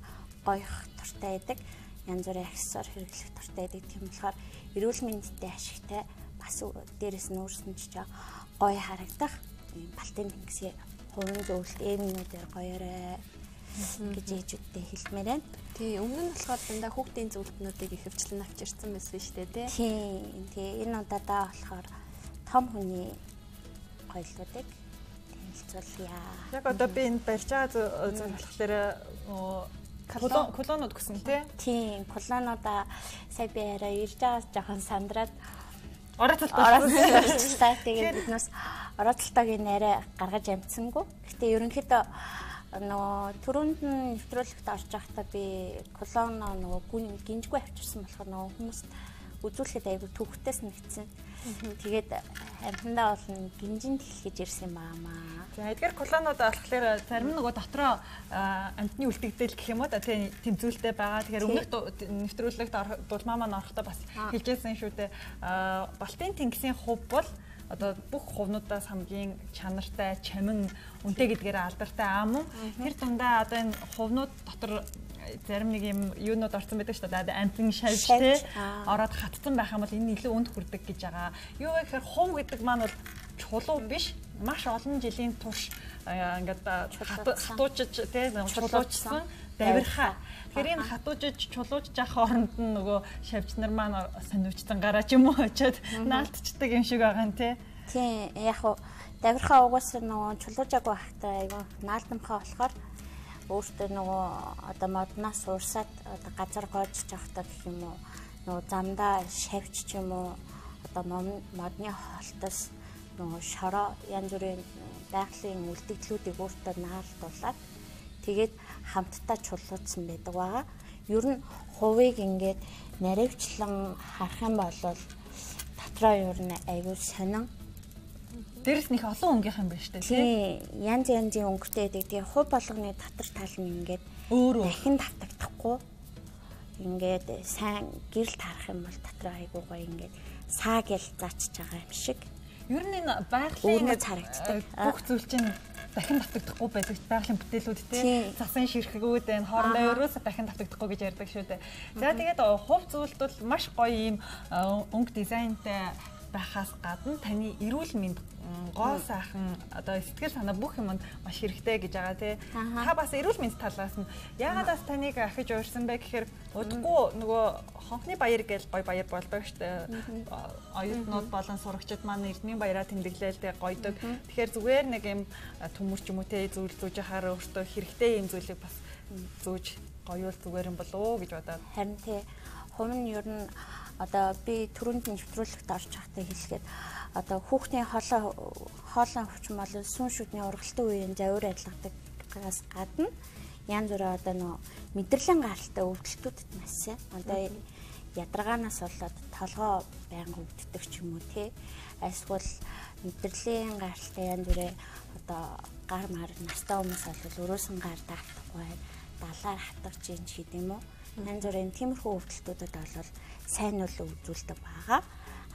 гоёх туртай байдаг. Янз бүрийн аксессуар хэрэглэх туртай байдаг. Тийм болохоор эрүүл мэндэд ашигтай бас дээрэс нь өөрснөж гоё харагдах балтын тэнгисийн хувийн зөвлөлт ээмнүүдээр гоёорой гэж ээжүүдтэй хэлмээр байна. Тий, өмнө нь болохоор дандаа хүүхдийн зөвлөлтнүүдийг их хвчлэн авчирсан байсан шүү дээ, тий. Тий, энэ удаадаа болохоор том хүний гоёлуудыг танилцуулъя. Яг одоо би энд барьж байгаа зөв болохоор колонууд гэсэн тий. Тийм, колонуудаа сая би арай ирж байгаа жоохон сандраад орооцолтой. Тэгээд биднээс орооцолтойг нэрээ гаргаж амжсангүй. Гэтэ ерөнхийдөө нөгөө түрүүнд нь нэвтрүүлэгт орж байхдаа би колоно нөгөө гинжгүй авчирсан болохоор нөгөө хүмүүст үзүүлэхэд айгүй төвхтээс нэгдсэн. Тэгээд амьтандаа бол гинжин дэлхэж ирсэн баамаа. За эдгээр колонууд болохоор зарим нөгөө дотроо амьтны үлдэгдэл гэх юм уу да тийм зүйлтэй байгаа. Тэгэхээр өмнөх нэвтрүүлэгт дулмаа маань орохдоо бас хэлжсэн шүү дээ. Балтын тэнгисийн хувь бол одоо бүх хувнуудаас хамгийн чанартай, чамин, үнэтэй гэдгээр алдартай ам уу. Тэр дундаа одоо энэ хувнууд дотор зарим нэг юм юунууд орсон байдаг шүү дээ. Амтэн шавьтэй ороод хатцсан байх юм бол энэ илүү үнд хүрдэг гэж байгаа. Юу вэ гэхээр хум гэдэг маань бол чулуу биш. Маш олон жилийн турш ингээд хатуужж тийм чулуучсан давирхаа. Тэгэхээр энэ хатуужж чулуужж явах оронд нь нөгөө шавьч нар маань сониучсан гараа ч юм уу очиод наалтчдаг юм шиг байгаа нь тий. Тийм яг хуу давирхаа угаасаа нөгөө чулуужаагүй байхдаа айгүй наалтамхаа болохоор өөртөө нөгөө одоо моднаас уурсаад одоо газар гоожж явахдаа гэх юм уу нөгөө замдаа шавьч ч юм уу одоо модны холтос нөгөө шороо янз бүрийн байгалийн үлдэгдлүүдийг өөртөө наалтуулаад тэгээд хамтдаа чулуудсан байдаг байгаа. Ер нь хувийг ингээд наривчлан харах юм бол дотроо ер нь айгүй сонин. Дээрс них олон өнгийнх юм байна шүү дээ тий. Янз янзын өнгөтэй байдаг. Тэгээ хувь болгоны дотор тал нь ингээд дахин давтагдахгүй. Ингээд сайн гэрэл таарах юм бол дотроо айгүй гоё ингээд саа гэл заачж байгаа юм шиг. Ер нь энэ байгалийн харагддаг. Бүх зүйл чинь дахин давтагдахгүй байдаг байгалийн бүтээлүүд тий. Засан ширхгүүд энэ хоорондоо ерөөсө дахин давтагдахгүй гэж ярьдаг шүү дээ. За тэгээд хувь зүйлд бол маш гоё юм өнгө дизайнтай байхаас гадна таны эрүүл мэнд гоо сайхан одоо сэтгэл санаа бүх юмд маш хэрэгтэй гэж байгаа тий. Та бас эрүүл мэнд талаас нь яагаад бас таныг ахиж уурсан бэ гэхээр удахгүй нөгөө хонхны баяр гэж гой баяр болдог штэ. Оюутнууд болон сурагчид маань эрдмийн баяраа тэмдэглээл тий гойдог. Тэгэхээр зүгээр нэг юм төмөрч юм уу тий зүйл зүүж яхаар өөртөө хэрэгтэй юм зүйлийг бас зүүж гоёул зүгээр юм болоо гэж бодоод. Харин тий хувь нь ер нь одоо би түрүүнд нэвтрүүлэгт орж байхдаа хэлгээд одоо хүүхдийн хоолой өвчин бол сүн шүдний ургалтын үеийн завир адилгадагаас гадна янз бүрийн одоо нөө мэдрэлийн гаралтай өвдөлтүүдэд маш сайн. Одоо ядаргаанаас болоод толгоо байнга өвддөг ч юм уу тий. Эсвэл мэдрэлийн гаралтай янз бүрээ одоо гар мар настай хүмүүс бол өрөөсөн гар даахгүй далаар хатгаж ийн ч гэдэг юм уу. Янз бүрийн тиймэрхүү өвдөлтүүдэд бол сайн үл үзүүлдэг байгаа.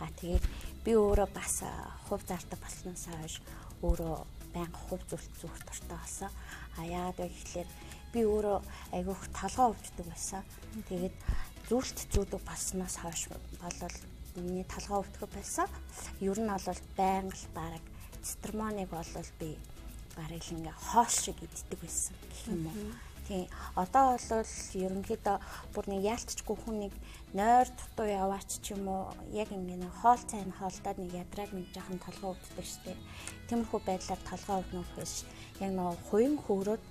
Тэгээд би өөрөө бас хувь зардаг болсноос хойш өөрөө байнга хувь зүйлт зүрх дуртай болсон. Яагаад вэ гэхлээр би өөрөө айгүйх толгоо өвддөг байсан. Тэгээд зүйлт зүүдэг болсноос хойш болол миний толгоо өвдөх байсан. Ер нь бол байнга л бараг цитрамоныг бол би бараг л ингээ хоол шиг иддэг байсан гэх юм уу. Тийм. Одоо бол ерөнхийдөө бүр нэг яалтчгүй хүнийг нойр дутуу яваач ч юм уу яг ингээ хоол цайн хоолдоод нэг ядраад нэг жоохон толгоо өвддөг штеп. Тиймэрхүү байдлаар толгоо өвднөх биш. Яг нэг хуйн хөөрөөд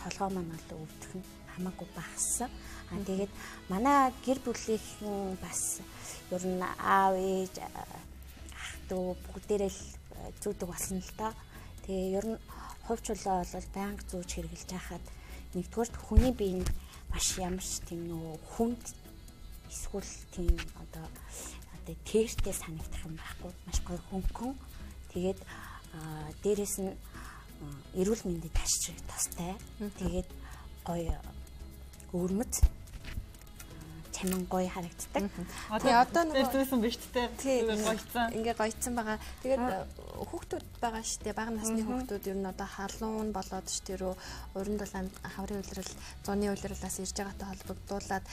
толгоо маань бол өвдөх нь хамаагүй багассан. Тэгээд манай гэр бүлийнхэн бас ер нь аав ээж ах дүү бүгдээрээ л зүүдэг болсон л доо. Тэгээ ер нь хувьчлаа бол банк зүүж хэрэгжилж байхад нэгдүгээр хүний биеийг маш ямарч тийм нөө хүнд эсвэл тийм одоо тэртэй санагдах юм байхгүй маш гоё хөнгөн. Тэгээд дээрэс нь эрүүл мэндэд ташрах тостой. Тэгээд гоё өвөрмөц чамин гоё харагддаг. Тэгээ одоо нөгөө дээсэн биш тээ гоёцсан. Ингээ гоёцсан байгаа. Тэгээд хүүхдүүд байгаа штэ бага насны хүүхдүүд ер нь одоо халуун болоод штэ рүү уран дулаанд хаврын улирал зуны улиралаас ирж байгаатай холбогдуулаад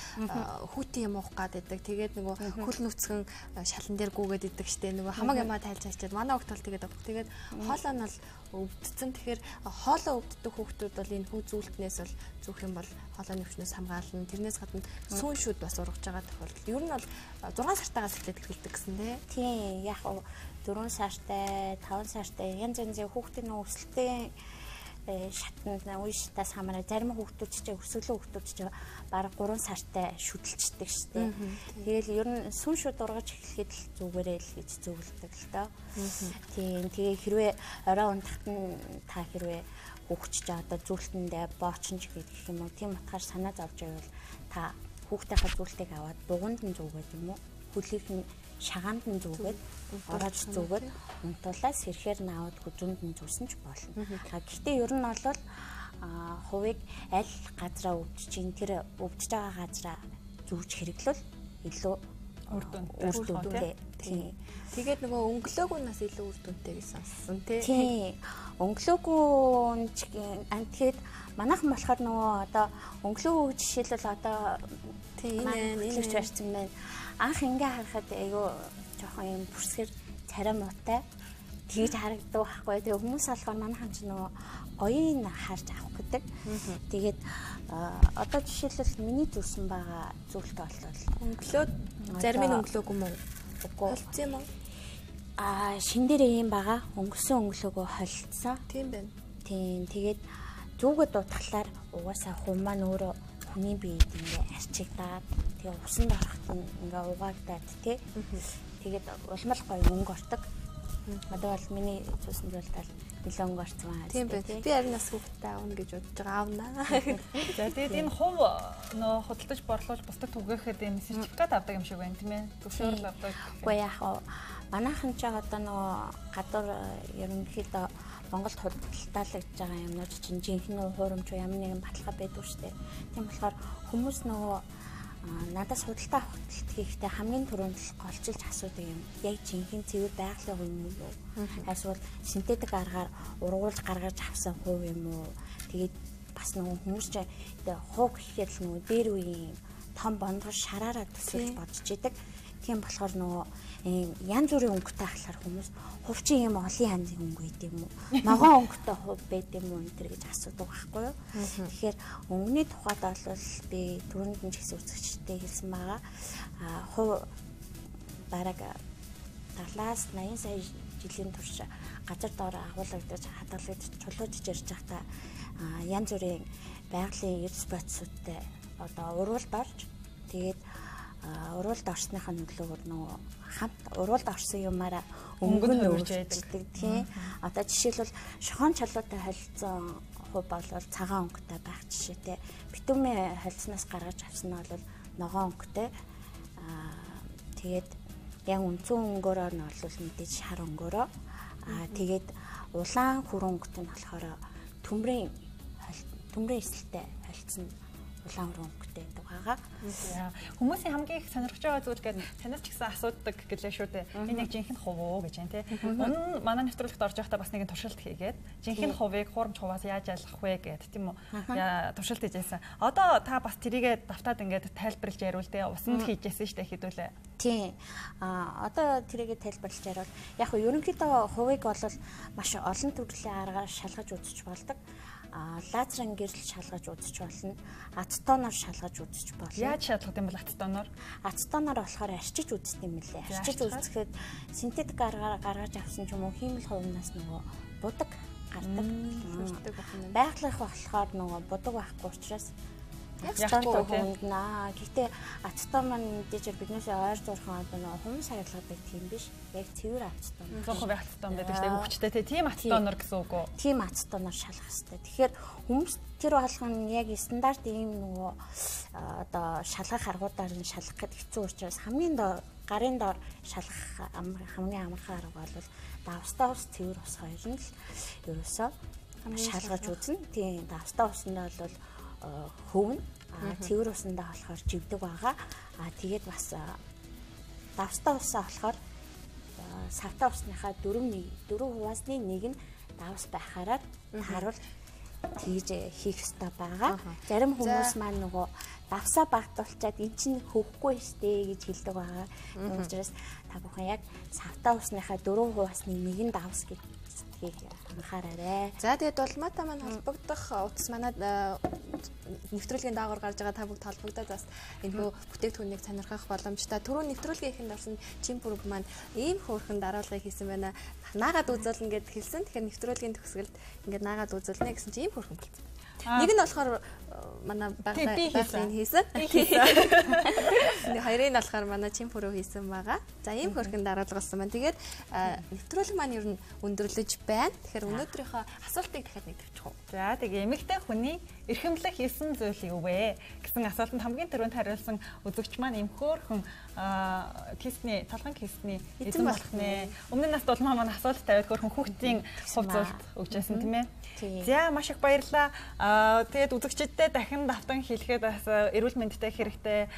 хүүтийн юм уух гад байдаг. Тэгээд нөгөө хөл нүцгэн шалан дээр гүгээд идэг штэ нөгөө хамаг ямаа тайлж ачаад манай хүүхд бол тэгээд авах. Тэгээд хоолоо нь бол өвдсөн. Тэгэхээр хоолоо өвддөг хүүхдүүд бол энэ хүү зүйлтнээс бол зүөх юм бол хоолойны өвчнөөс хамгаална. Тэрнээс гадна сүүн шүд бас ургаж байгаа тохиолдол. Ер нь бол 6 сартаагаас эхлээд эхэлдэг гэсэн тий. Яг 4 сартай, 5 сартай янз янзын хүүхдийн өсөлтийн шатнд үе шатаас хамаараа зарим хүүхдүүд ч өсөглөө хүүхдүүд ч бараг 3 сартай шүтэлцдэг шүү дээ. Тэгэл ер нь сүн шүд ургаж эхлэхэд л зүгээрээ л гэж зөвлөдөг л доо. Тийм тэгээ хэрвээ орой унтахт нь та хэрвээ хүүхч ч одоо зүйлтэндээ боочнж гэх юм уу тийм утгаар санаа зовж байвал та хүүхдийнхээ зүйлтийг аваад дугуйнд нь зүгээд юм уу хөлийг нь шагаанд нь зүгээд ороод зүгээд унтуулаад сэрхээр нь аваад хүзүнд нь зүсэн ч болно. Гэхдээ ер нь бол хувийг аль газраа өвдөж ин тэр өвдөж байгаа газраа зүүж хэрэглэл илүү үр дүнтэй. Тийм. Тэгээд нөгөө өнгөлөөгөөс илүү үр дүнтэй гэж сонссон тий. Тийм. Өнгөлөөгөө тэгээд манайхан болохоор нөгөө одоо өнгөлөөгөө жишээлбэл одоо тийм энэ барьсан байна. Анх ингээ харахад айгүй жоохон юм бүрсгэр царай муутай тэгж харагддаг байхгүй. Тэгээ хүмүүс болохоор манайхан ч нөгөө гоёыг харж авах гэдэг. Тэгээд одоо жишээлбэл миний зүсэн байгаа зүйлт болвол өнгөлөө зарим нь өнгөлөөг юм уу? Холцсон юм уу? Шин дээрээ юм байгаа. Өнгөсөн өнгөлөөгөө холцсон. Тийм байна. Тийм. Тэгээд зүгээд дутахлаар угаасаа хүн маань өөрөө хүний биед ингээ арчигдаад тэгээ усанд орохт ингээ угаагдаад тий. Тэгээд улмал гоё өнгө ордог. Одоо бол миний зүсэнд бол нэлээд өнгө орсон байна. Тийм байна. Би харин бас хүүхдтэй аавна гэж бодож байгаа аавнаа. За тэгээд энэ хувь нөө худалдаж борлуулж бусдад түгээхэд юм сертификат авдаг юм шиг байна тийм ээ. Зөвшөөрөл авдаг. Уу яах вэ? Манайхан ч одоо нөгөө гадуур ерөнхийдөө Монголд худалдаалагдж байгаа юмнууд чинь жинхэнэ хуурамч ямар нэгэн баталгаа байдаг шүү дээ. Тийм болохоор хүмүүс нөгөө надаас худалдаа авах хийхдээ хамгийн түрүүнд л голчилж асуудаг юм. Яг жинхэнэ цэвэр байгалийн юм уу? Эсвэл синтетик аргаар ургуулж гаргаж авсан хувь юм уу? Тэгээд бас нөгөө хүмүүс чинь хууг гэхэд л нөгөө дээр үеийн том бондгор шараараа төсөлж бодож идэг. Тийм болохоор нөгөө янз бүрийн өнгөтэй ахлаар хүмүүс хувьчин юм олон янзын өнгө байд юм уу? Ногоон өнгөтэй хувь байд юм уу энэ төр гэж асуудаг байхгүй юу? Тэгэхээр өнгөний тухайд бол би түрүүнд нь ч гэсэн үзэгчтэй хэлсэн байгаа. Хувь бараг 70-аас 80 сая жилийн турш газар доор агуулгадаж хадгалагдаж чулуужж ирж байхдаа янз бүрийн байгалийн эрдэс бодисуудтай одоо урвалд орж тэгээд урвалд орсныхаа нөлөөгөөр нөгөө хамт урвалд орсон юмараа өнгө нь өөрчлөгддөг тийм. Одоо жишээлбэл шохон чалуутай холцсон хувь болвол цагаан өнгөтэй байх жишээтэй. Битүүмээ холцсноос гаргаж авсан нь бол ногоон өнгөтэй. Тэгээд яг үндсэн өнгөөрөө нь бол мэдээж шар өнгөөрөө тэгээд улаан хөрөнгөт нь болохоор төмрийн эсэлтэй холцсон улаан хөрөнгөтэй байдаг байгаа. Хүмүүсийн хамгийн их сонирхож байгаа зүйл гэдэг танаар ч гэсэн асуудаг гэлээ шүү дээ. Энэ яг жинхэнэ хувь уу гэж байна тий. Өмнө манай нэвтрүүлэгт орж байхдаа бас нэгэн туршилт хийгээд жинхэнэ хувийг хуурамч хуваас яаж ялгах вэ гэдэг тийм үү. Туршилт хийжсэн. Одоо та бас тэрийгэ давтаад ингээд тайлбарлаж яриул дээ. Усанд хийжсэн шүү дээ хэдүүлээ. Тийм. Одоо тэрийгэ тайлбарлаж яриул. Яг нь ерөнхийдөө хувийг бол маш олон төрлийн аргаар шалгаж үзэж болдог. Лазерын гэрэл шалгаж үзэж болно. Ацетоноор шалгаж үзэж болно. Яаж шалгах юм бол ацетоноор? Ацетоноор болохоор арчиж үздэг юм лээ. Арчиж үзэхэд синтетик аргаар гаргаж авсан ч юм уу хиймэл хувнаас нөгөө будаг гардаг. Байгаль болохоор нөгөө будаг байхгүй учраас ацетон хувнаа. Гэхдээ ацетон маань дижер биднээс ойр зурхан одоо нөгөө хүн сарилгадаг тийм биш. Яг цэвэр ацетон. 100% ацетон байдаг шүү дээ. Хүчтэй тийм ацетоноор гэсэн үг үү? Тийм ацетоноор шалгах хэрэгтэй. Тэгэхээр хүмүүс тэр болгон яг стандарт ийм нөгөө одоо шалгах аргуудаар нь шалгах гэдэг хэцүү учраас хамгийн доор гарын доор шалгах хамгийн амархан арга бол давстаа ус цэвэр ус хоёр нь л ерөөсөө шалгаж үзнэ. Тийм давстаа усандаа бол хөвн цэвэр усандаа болохоор живдэг байгаа. Тэгээд бас давстаа усаа болохоор савтаа усныхаа 4%-аас 1 нь давс байхаараа тааруул тийж хийх ёстой байгаа. Зарим хүмүүс маань нөгөө давсаа багтуулчаад эн чинь хөвөхгүй штэ гэж хэлдэг байгаа. Үүнээс та бүхэн яг савтаа усныхаа 4%-аас 1 давс гэж анхаараарай. За тэгээд улмаатай маань холбогдох утас манад нэвтрүүлгийн даагуур гарч байгаа та бүгд холбогдоод бас энэ бүтээгдэхүүнийг сонирхох боломжтой. Түрүү нэвтрүүлгийн эхэнд орсон Чимпүрг маань ийм хөөрхөн дараалгыг хийсэн байна. Наагаад үзүүлнэ гэд хэлсэн. Тэгэхээр нэвтрүүлгийн төгсгөлд ингээд наагаад үзүүлнэ гэсэн чинь ийм хөөрхөн болсон. Нэг нь болохоор манай байгалийн хийсэн. Хоёрыг нь болохоор манай Чимпүрөө хийсэн байгаа. За ийм хөрхэн дараалга болсон байна. Тэгээд нэвтрүүлэг маань ер нь өндөрлөж байна. Тэгэхээр өнөөдрийнхөө асуултыг дахиад нэг тавьчих уу. За тэгээ эмэгтэй хүний эрхэмлэх 9 зүйл юу вэ гэсэн асуултанд хамгийн түрүүнд хариулсан үзэгч маань эмхөөрхөн кистний талхан кистний эзэн болох нэ. Өмнө нь нас дулмаа маань асуулт тавиад хөрхөн хүүхдийн хувь зүйлд өгчээсэн тийм ээ. За маш их баярлалаа. Тэгээд үзэгчдтэй дахин давтан хэлэхэд бас эрүүл мэндтэй хэрэгтэй,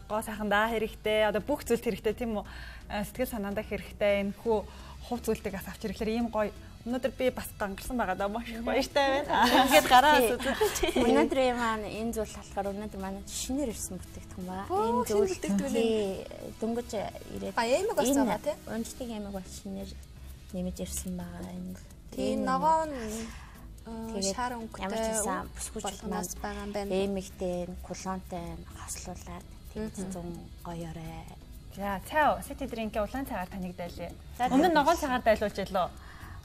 гоо сайхандаа хэрэгтэй, одоо бүх зүйлд хэрэгтэй тийм үү? Сэтгэл санаандаа хэрэгтэй энэ хүү хувь зүйлийг авч ирэхлээр ийм гоё. Өнөөдөр би бас гангарсан байгаа даа маш их баяртай байна. Ингээд гараа үзүүлээ. Өнөөдөр маань энэ зүйл болохоор өнөөдөр манай шинээр ирсэн бүтээгдэхүүн ба. Энэ зүйл дөнгөж ирээд ямиг бас байгаа тийм. Өнжтиг ямиг бас шинээр нэмэж ирсэн байгаа. Энэ ногоон шар өнгөтэй бүсгүйчнээс байгаа юм байна. Эмэгтэй, кулонтой хослуулаад тэгээд 100 гоёорой. За цаа сити дринкээ улаан цагаар танигдайлээ. Өмнө нь ногоон цагаар дайлуулж ялоо.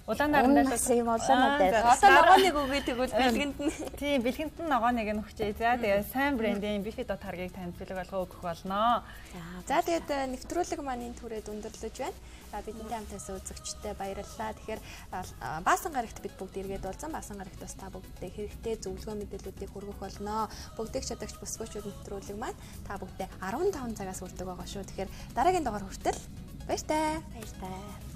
Улаанаар нь одоо ногооныг өгөө тэгвэл бэлгэнд нь. Тийм бэлгэнд нь ногооныг нь өгчээ. За тэгээ сайн брендийн Bifito таргийг танд бэлэг болгоо өгөх болно. За тэгээд нэвтрүүлэг маань энэ түрээд өндөрлөж байна. Бидний хамтаас үзэгчтэй баярлалаа. Тэгэхээр Баасан гарагт бид бүгд эргээд уулзсан. Баасан гарагт бас та бүгдээ хэрэгтэй зөвлөгөө мэдээллүүдийг хүргэх болно. Бүгдийг чадагч бүсгүйчүүд нэвтрүүлэг маань та бүгдээ 15 цагаас хүрдэг байгаа шүү. Тэгэхээр дараагийн дугаар хүртэл баяртай. Баяртай.